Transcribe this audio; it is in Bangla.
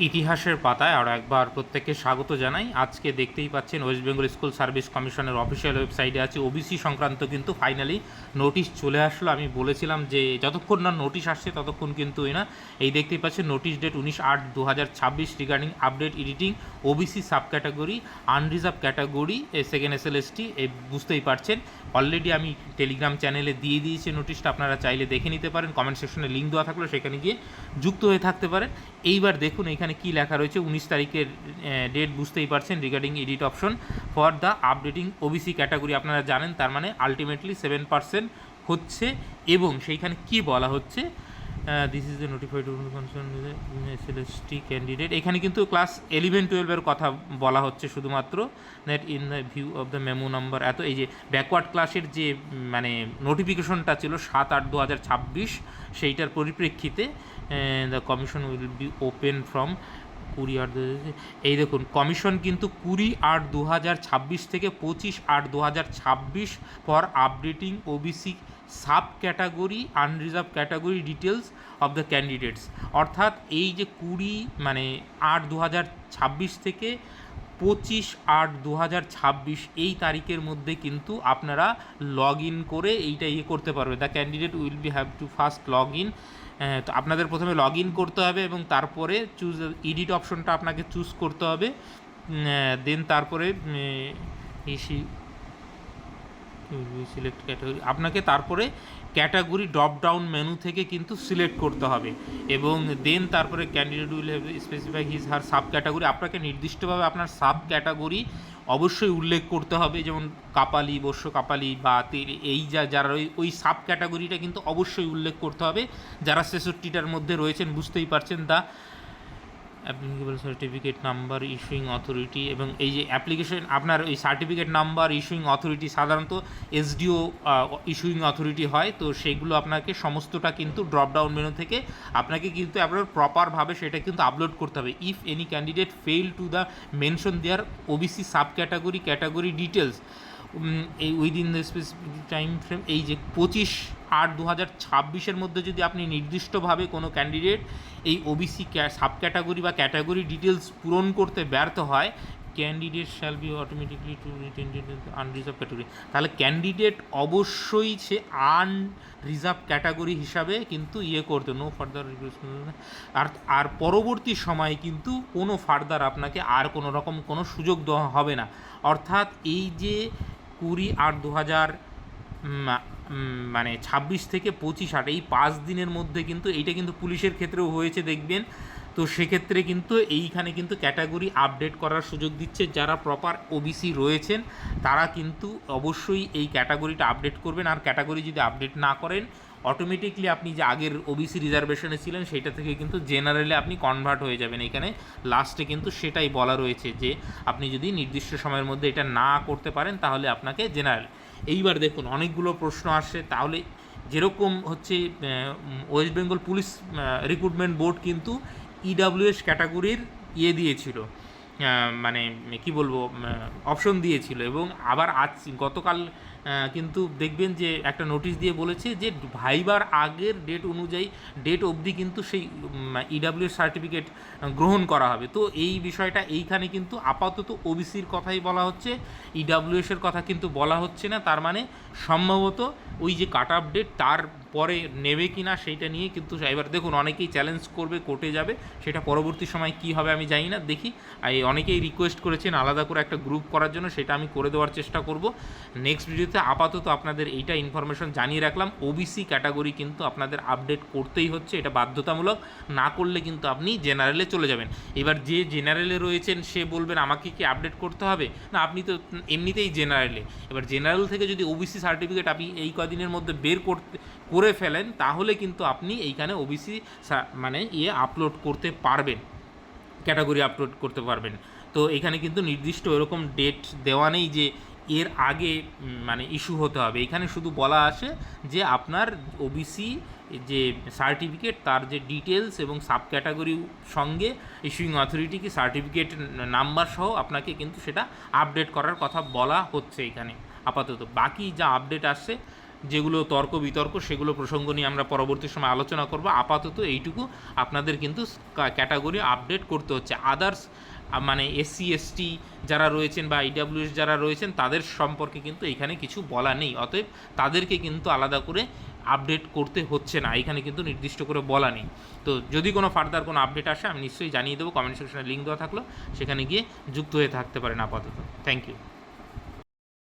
ইতিহাসের পাতায় আরও একবার প্রত্যেককে স্বাগত জানাই। আজকে দেখতেই পাচ্ছেন ওয়েস্ট বেঙ্গল স্কুল সার্ভিস কমিশনের অফিসিয়াল ওয়েবসাইটে আছে ওবিসি সংক্রান্ত কিন্তু ফাইনালি নোটিশ চলে আসলো। আমি বলেছিলাম যে যতক্ষণ না নোটিশ আসছে ততক্ষণ কিন্তু না। এই দেখতেই পাচ্ছেন notice date 19/8/2026 regarding update editing OBC sub category unreserved category second SLST. বুঝতেই পারছেন অলরেডি আমি টেলিগ্রাম চ্যানেলে দিয়ে দিয়েছি নোটিশটা, আপনারা চাইলে দেখে নিতে পারেন। কমেন্ট সেকশনে লিঙ্ক দেওয়া থাকলে সেখানে গিয়ে যুক্ত হয়ে থাকতে পারেন। এইবার দেখুন এখানে কি লেখা রয়েছে। 19 তারিখের ডেট বুঝতেই পারছেন। Regarding edit option for the updating OBC category, আপনারা জানেন তার মানে আলটিমেটলি 7% হচ্ছে। এবং সেইখানে কি বলা হচ্ছে, this is the notified SLST candidate. এখানে কিন্তু ক্লাস 11-12 কথা বলা হচ্ছে শুধুমাত্র। That in the view of the memo number এত, এই যে ব্যাকওয়ার্ড ক্লাসের যে মানে নোটিফিকেশনটা ছিল 7/8/2026, সেইটার পরিপ্রেক্ষিতে the commission will be open from 20/8। এই দেখুন কমিশন কিন্তু 20/8/2026 থেকে 25/8/2026 for updating OBC sub category unreserved category details of the candidates. অর্থাৎ এই যে 20/8/2026 থেকে 25/8/2026 এই তারিখের মধ্যে কিন্তু আপনারা লগ ইন করে এইটা করতে পারবে। The candidate will be have to first log in. তো আপনাদের প্রথমে লগ ইন করতে হবে এবং তারপরে চুজ এডিট অপশনটা আপনাকে চুজ করতে হবে। দেন তারপরে সিলেক্ট ক্যাটাগরি, আপনাকে তারপরে ক্যাটাগরি ড্রপ ডাউন মেনু থেকে কিন্তু সিলেক্ট করতে হবে এবং দেন তারপরে candidate will have specify his her sub category. আপনাকে নির্দিষ্টভাবে আপনার সাব ক্যাটাগরি অবশ্যই উল্লেখ করতে হবে, যেমন কাপালি, বস্য কাপালি বা এই যারা ওই সাব ক্যাটাগরিটা কিন্তু অবশ্যই উল্লেখ করতে হবে যারা 66টার মধ্যে রয়েছেন। বুঝতেই পারছেন the applicable certificate number issuing authority, এবং এই যে অ্যাপ্লিকেশন আপনার ওই সার্টিফিকেট নাম্বার ইস্যুইং অথরিটি সাধারণত এসডিও ইস্যুইং অথরিটি হয়, তো সেইগুলো আপনাকে সমস্তটা কিন্তু ড্রপডাউন মেনু থেকে আপনাকে কিন্তু আপনার প্রপারভাবে সেটা কিন্তু আপলোড করতে হবে। If any candidate fail to the mention their OBC sub category details এই within the specific time frame, এই যে 25/8/2026 মধ্যে যদি আপনি নির্দিষ্টভাবে কোনো ক্যান্ডিডেট এই ওবিসি সাব ক্যাটাগরি বা ক্যাটাগরি ডিটেলস পূরণ করতে ব্যর্থ হয়, candidate shall be automatically to unreserved category. তাহলে ক্যান্ডিডেট অবশ্যই সে আনরিজার্ভ ক্যাটাগরি হিসাবে কিন্তু করতে নো ফার্দার আর পরবর্তী সময়ে কিন্তু কোনো ফার্দার আপনাকে আর কোনো রকম কোনো সুযোগ দেওয়া হবে না। অর্থাৎ এই যে 20/8/2000 মানে 26 থেকে 25/8 এই 5 দিনের মধ্যে কিন্তু এইটা কিন্তু পুলিশের ক্ষেত্রেও হয়েছে দেখবেন। তো সেক্ষেত্রে কিন্তু এইখানে কিন্তু ক্যাটাগরি আপডেট করার সুযোগ দিচ্ছে। যারা প্রপার ওবিসি রয়েছেন তারা কিন্তু অবশ্যই এই ক্যাটাগরিটা আপডেট করবেন। আর ক্যাটাগরি যদি আপডেট না করেন অটোমেটিকলি আপনি যে আগের ওবিসি রিজার্ভেশনে ছিলেন সেইটা থেকে কিন্তু জেনারেলে আপনি কনভার্ট হয়ে যাবেন। এখানে লাস্টে কিন্তু সেটাই বলা রয়েছে যে আপনি যদি নির্দিষ্ট সময়ের মধ্যে এটা না করতে পারেন তাহলে আপনাকে জেনারেল। এইবার দেখুন অনেকগুলো প্রশ্ন আসছে, তাহলে যেরকম হচ্ছে West Bengal police recruitment board কিন্তু ইডাব্লিউএস ক্যাটাগরির দিয়েছিল, মানে কি বলবো অপশন দিয়েছিল, এবং আবার আজ গতকাল কিন্তু দেখবেন যে একটা নোটিশ দিয়ে বলেছে যে ভাইবার আগের ডেট অনুযায়ী ডেট অবধি কিন্তু সেই ইডাব্লিউএস সার্টিফিকেট গ্রহণ করা হবে। তো এই বিষয়টা এইখানে কিন্তু আপাতত ওবিসির কথাই বলা হচ্ছে, ইডাব্লিউএসের কথা কিন্তু বলা হচ্ছে না। তার মানে সম্ভবত ওই যে কাট অফ ডেট তার পরে নেবে কি না সেইটা নিয়ে কিন্তু এবার দেখুন অনেকেই চ্যালেঞ্জ করবে, কোর্টে যাবে, সেটা পরবর্তী সময় কি হবে আমি জানি না, দেখি। অনেকেই রিকোয়েস্ট করেছেন আলাদা করে একটা গ্রুপ করার জন্য, সেটা আমি করে দেওয়ার চেষ্টা করব নেক্সট ভিডিওতে। আপাতত আপনাদের এইটা ইনফরমেশন জানিয়ে রাখলাম, ওবিসি ক্যাটাগরি কিন্তু আপনাদের আপডেট করতেই হচ্ছে, এটা বাধ্যতামূলক, না করলে কিন্তু আপনি জেনারেলে চলে যাবেন। এবার যে জেনারেলে রয়েছেন সে বলবেন আমাকে কি আপডেট করতে হবে না, আপনি তো এমনিতেই জেনারেলে। এবার জেনারেল থেকে যদি ওবিসি সার্টিফিকেট আপনি এই কদিনের মধ্যে বের করে ফেলেন তাহলে কিন্তু আপনি এইখানে ওবিসি মানে আপলোড করতে পারবেন, ক্যাটাগরি আপলোড করতে পারবেন। তো এখানে কিন্তু নির্দিষ্ট এরকম ডেট দেওয়া নেই যে এর আগে মানে ইস্যু হতে হবে। এখানে শুধু বলা আসে যে আপনার ওবিসি যে সার্টিফিকেট তার যে ডিটেলস এবং সাব ক্যাটাগরির সঙ্গে ইস্যুইং অথরিটি কি সার্টিফিকেট নাম্বার সহ আপনাকে কিন্তু সেটা আপডেট করার কথা বলা হচ্ছে এখানে আপাতত। বাকি যা আপডেট আসছে যেগুলো তর্ক বিতর্ক সেগুলো প্রসঙ্গ নিয়ে আমরা পরবর্তী সময় আলোচনা করব। আপাতত এইটুকু আপনাদের কিন্তু ক্যাটাগরি আপডেট করতে হচ্ছে। আদার্স মানে এসসি এসটি যারা রয়েছেন বা ইডাব্লিউএস যারা রয়েছেন তাদের সম্পর্কে কিন্তু এখানে কিছু বলা নেই, অতএব তাদেরকে কিন্তু আলাদা করে আপডেট করতে হচ্ছে না, এখানে কিন্তু নির্দিষ্ট করে বলা নেই। তো যদি কোনো ফার্দার কোনো আপডেট আসে আমি নিশ্চয়ই জানিয়ে দেবো, কমেন্ট সেকশনে লিঙ্ক দেওয়া থাকলো, সেখানে গিয়ে যুক্ত হয়ে থাকতে পারেন আপাতত। Thank you.